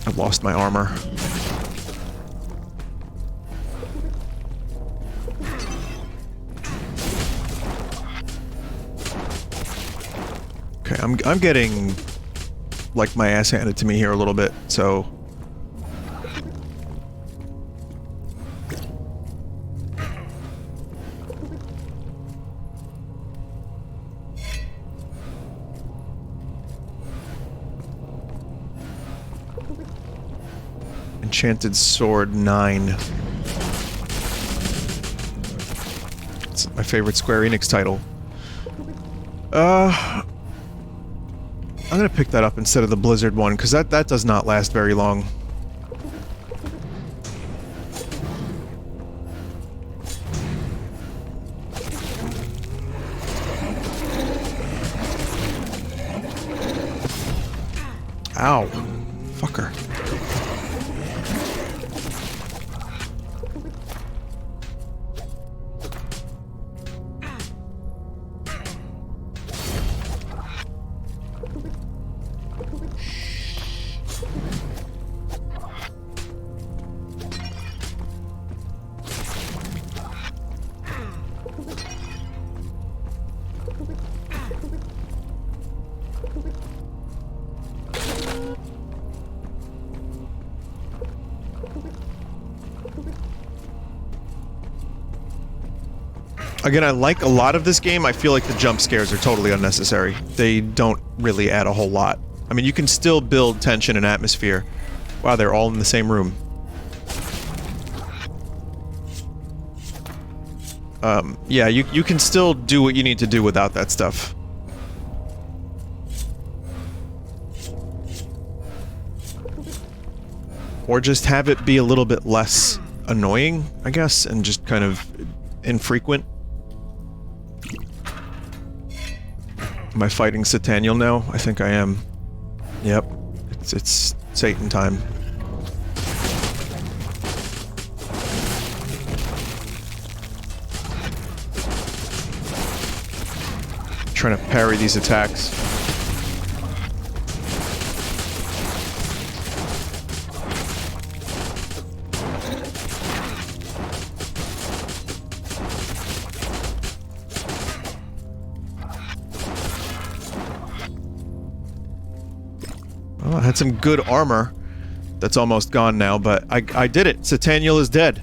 I've lost my armor. Okay, I'm getting, like, my ass handed to me here a little bit, so... Enchanted Sword 9. It's my favorite Square Enix title. I'm gonna pick that up instead of the Blizzard one, because that does not last very long. Ow. Fucker. Again, I like a lot of this game. I feel like the jump scares are totally unnecessary. They don't really add a whole lot. I mean, you can still build tension and atmosphere. Wow, they're all in the same room. Yeah, you can still do what you need to do without that stuff. Or just have it be a little bit less annoying, I guess, and just kind of infrequent. Am I fighting Sataniel now? I think I am. Yep. It's Satan time. Trying to parry these attacks. Oh, I had some good armor. That's almost gone now, but I did it. Sataniel is dead.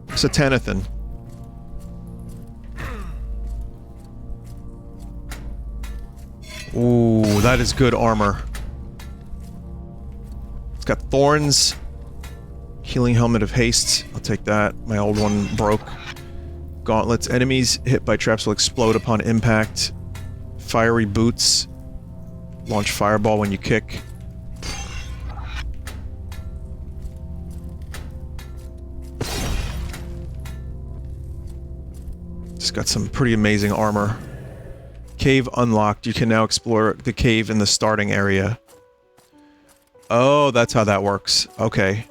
Satanathan. Ooh, that is good armor. It's got thorns. Healing helmet of haste. I'll take that. My old one broke. Gauntlets. Enemies hit by traps will explode upon impact. Fiery boots. Launch fireball when you kick. Just got some pretty amazing armor. Cave unlocked. You can now explore the cave in the starting area. Oh, that's how that works. Okay.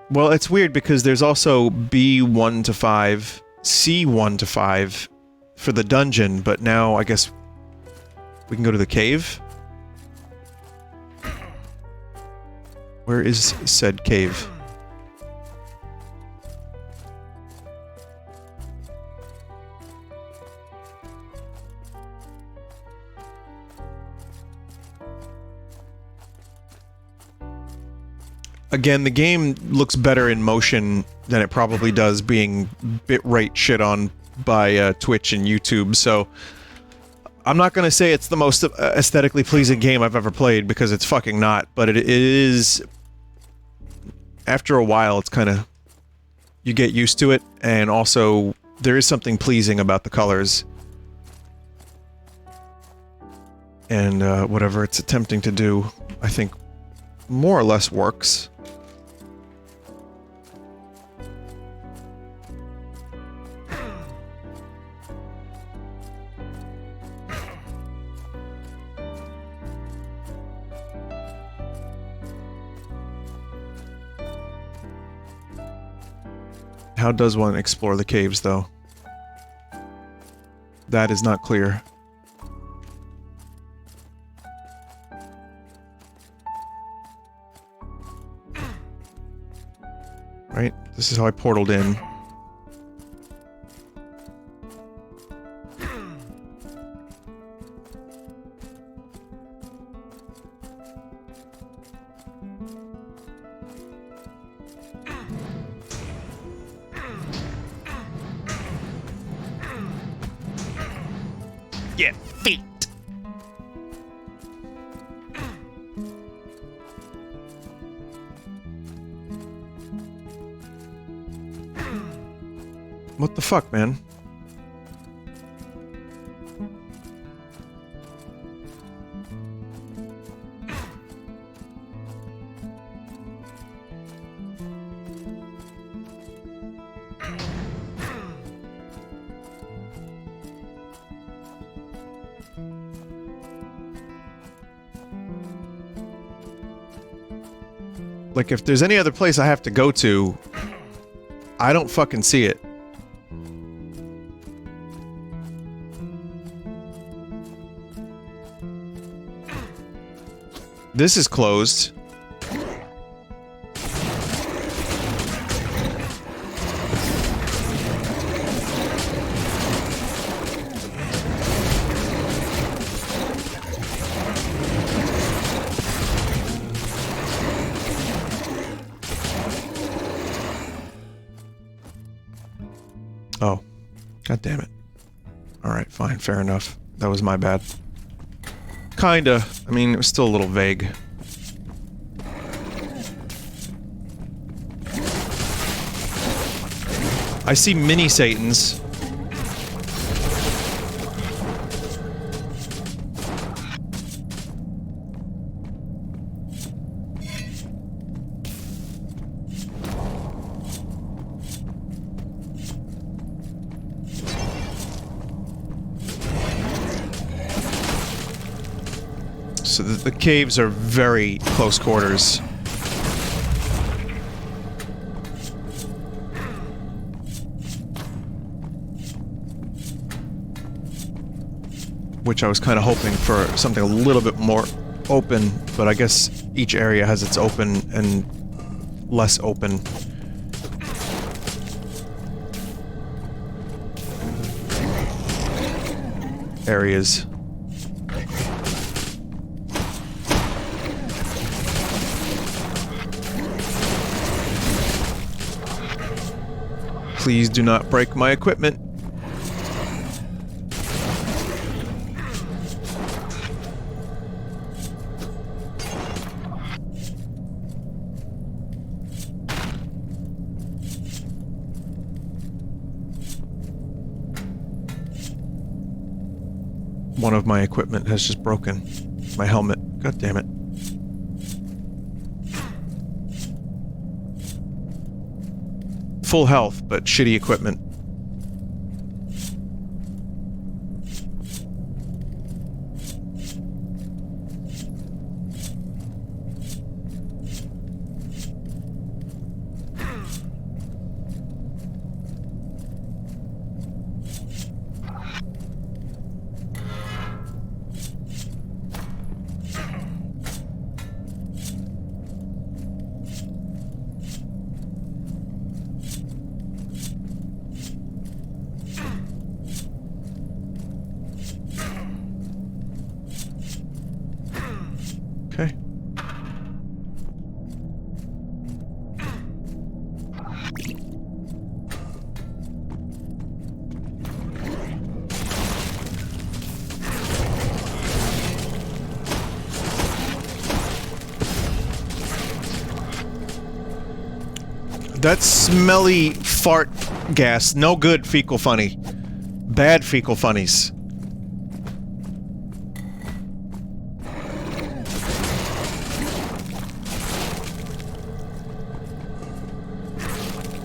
Well, it's weird because there's also B1 to 5, C1 to 5 for the dungeon, but now I guess we can go to the cave? Where is said cave? Again, the game looks better in motion than it probably does being bitrate shit on by Twitch and YouTube, so I'm not gonna say it's the most aesthetically pleasing game I've ever played, because it's fucking not, but it is... After a while, it's kinda you get used to it, and also there is something pleasing about the colors. And whatever it's attempting to do, I think, more or less works. How does one explore the caves, though? That is not clear. Right? This is how I portaled in. Yeah, feet! What the fuck, man? Like, if there's any other place I have to go to, I don't fucking see it. This is closed. Oh. God damn it. Alright, fine, fair enough. That was my bad. Kinda. I mean, it was still a little vague. I see mini Satans. So the caves are very close quarters. Which I was kind of hoping for something a little bit more open, but I guess each area has its open and less open. Areas. Please do not break my equipment. One of my equipment has just broken. My helmet. God damn it. Full health, but shitty equipment. Okay. That smelly fart gas. No good fecal funny. Bad fecal funnies.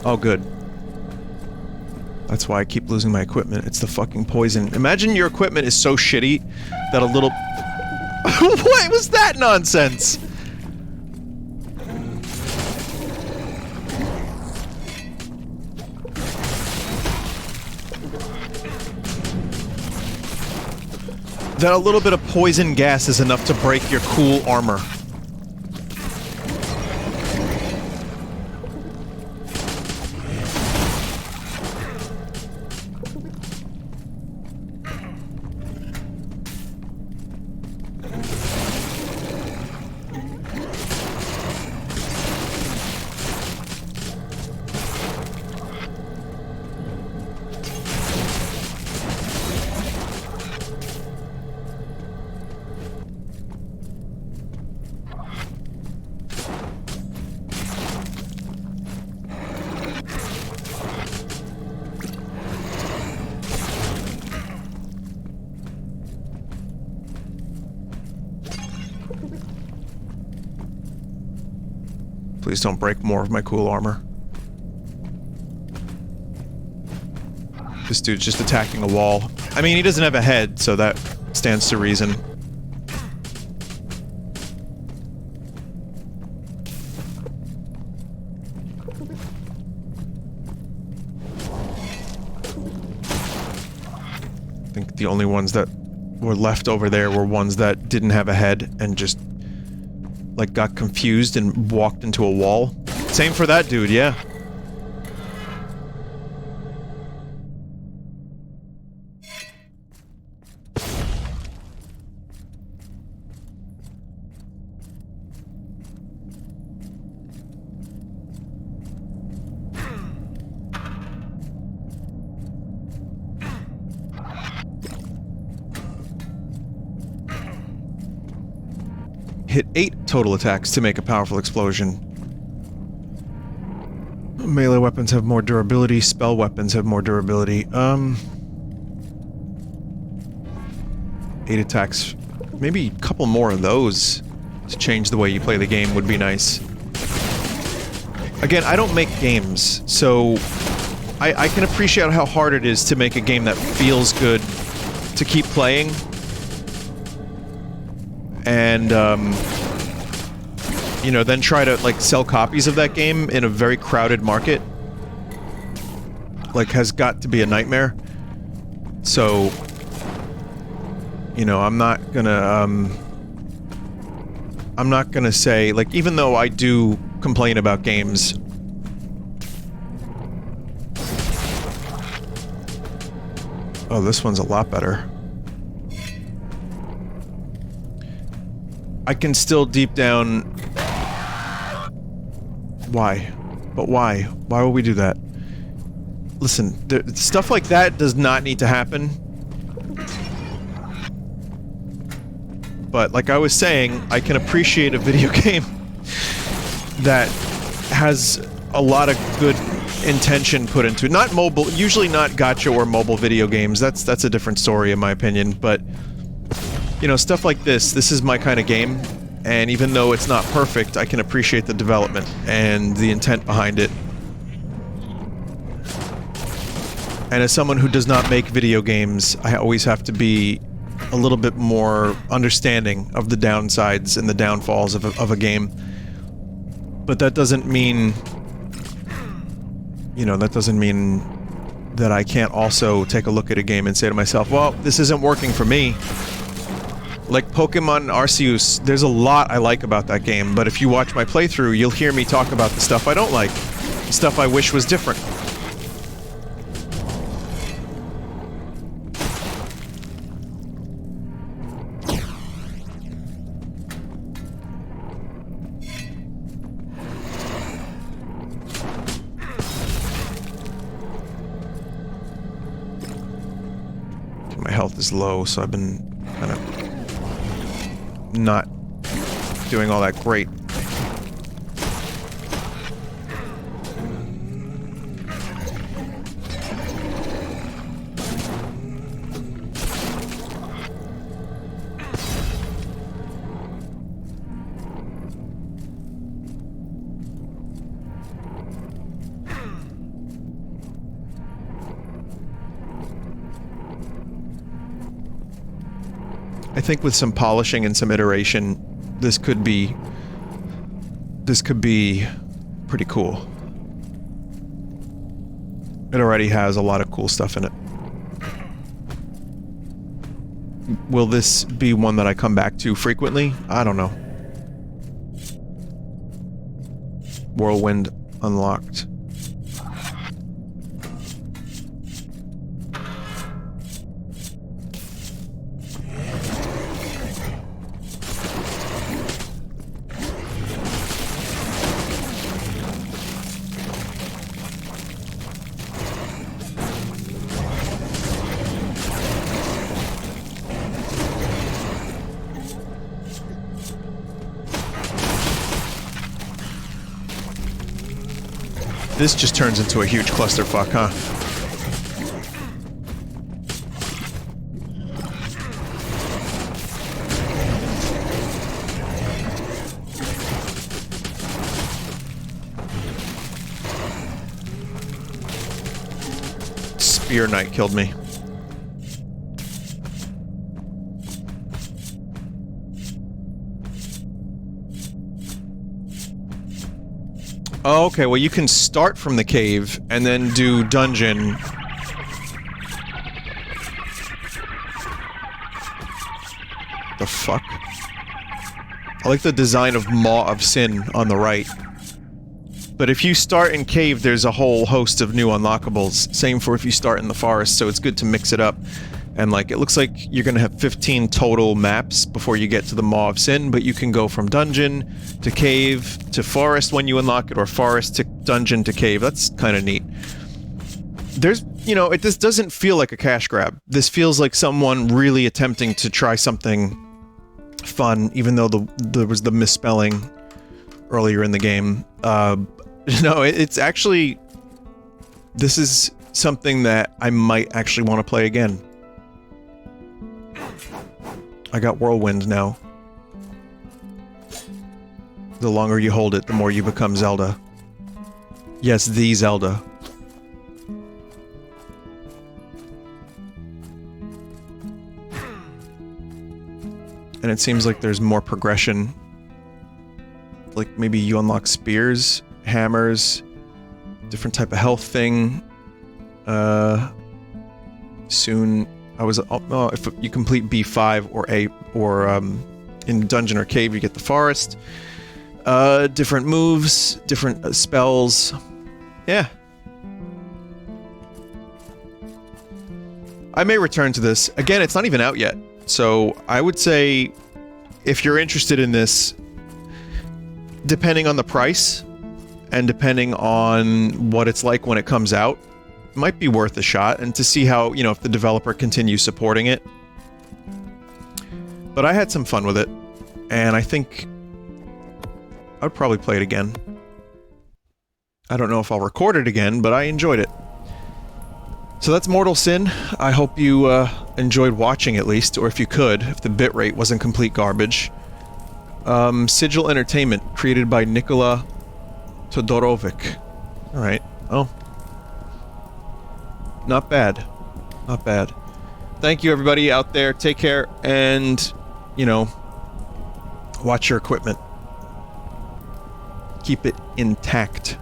Oh, good. That's why I keep losing my equipment. It's the fucking poison. Imagine your equipment is so shitty that a little... What was that nonsense? That a little bit of poison gas is enough to break your cool armor. Please don't break more of my cool armor. This dude's just attacking a wall. I mean, he doesn't have a head, so that stands to reason. I think the only ones that were left over there were ones that didn't have a head and just like got confused and walked into a wall. Same for that dude, yeah. Hit 8 total attacks to make a powerful explosion. Melee weapons have more durability, spell weapons have more durability. 8 attacks. Maybe a couple more of those to change the way you play the game would be nice. Again, I don't make games, so I can appreciate how hard it is to make a game that feels good to keep playing. And, you know, then try to, like, sell copies of that game in a very crowded market. Like, has got to be a nightmare. So, you know, I'm not gonna say, like, even though I do complain about games... Oh, this one's a lot better. I can still deep down... Why? But why? Why would we do that? Listen, stuff like that does not need to happen. But, like I was saying, I can appreciate a video game that has a lot of good intention put into it. Not mobile, usually not gacha or mobile video games. That's a different story in my opinion, but... You know, stuff like this is my kind of game, and even though it's not perfect, I can appreciate the development and the intent behind it. And as someone who does not make video games, I always have to be a little bit more understanding of the downsides and the downfalls of a game. But that doesn't mean... You know, that doesn't mean that I can't also take a look at a game and say to myself, well, this isn't working for me. Like Pokemon Arceus, there's a lot I like about that game, but if you watch my playthrough, you'll hear me talk about the stuff I don't like. Stuff I wish was different. My health is low, so I've been kind of not doing all that great. I think with some polishing and some iteration, this could be pretty cool. It already has a lot of cool stuff in it. Will this be one that I come back to frequently? I don't know. Whirlwind unlocked. This just turns into a huge clusterfuck, huh? Spear Knight killed me. Oh, okay, well you can start from the cave and then do dungeon. The fuck? I like the design of Maw of Sin on the right. But if you start in cave, there's a whole host of new unlockables. Same for if you start in the forest, so it's good to mix it up. And like, it looks like you're gonna have 15 total maps before you get to the Maw of Sin, but you can go from dungeon to cave to forest when you unlock it, or forest to dungeon to cave. That's kind of neat. There's, you know, this doesn't feel like a cash grab. This feels like someone really attempting to try something fun, even though there was the misspelling earlier in the game. No, it's actually... This is something that I might actually want to play again. I got Whirlwind now. The longer you hold it, the more you become Zelda. Yes, the Zelda. And it seems like there's more progression. Like, maybe you unlock spears, hammers, different type of health thing. Soon... if you complete B5 or in dungeon or cave, you get the forest. Different moves, different spells. Yeah. I may return to this. Again, it's not even out yet. So I would say if you're interested in this, depending on the price and depending on what it's like when it comes out, might be worth a shot, and to see how, you know, if the developer continues supporting it. But I had some fun with it, and I think I would probably play it again. I don't know if I'll record it again, but I enjoyed it. So that's Mortal Sin. I hope you enjoyed watching, at least, or if you could, if the bitrate wasn't complete garbage. Sigil Entertainment, created by Nikola Todorovic. Alright, oh. Not bad. Not bad. Thank you, everybody out there. Take care, and, you know, watch your equipment. Keep it intact.